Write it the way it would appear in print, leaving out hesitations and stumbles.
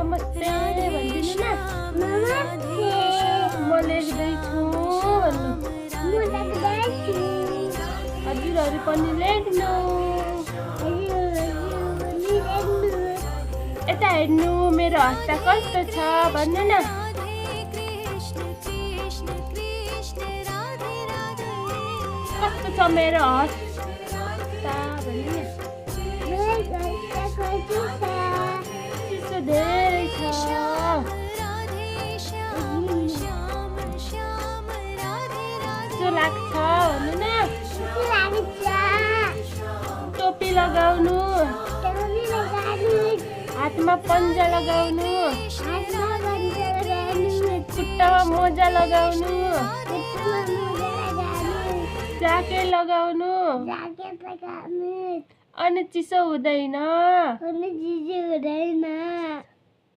नमस्ते भनिदिनु न। नमस्ते। म लेख्दैछु भन्नु। म लेख्दैछु। हजुरहरू पनि लेख्नु। यता हेर्नु मेरो हस्त कस्तो छ भन्नु न। कस्तो छ मेरो हस्त भन्नु न। चिसो धेरै छ। चिसो लाग्छ भन्नु न। टोपी लगाउनु। हातमा पन्जा लगाउनु। खुट्टामा मोजा लगाउनु। ज्याकेट लगाउनु। अनि चिसो हुँदैन।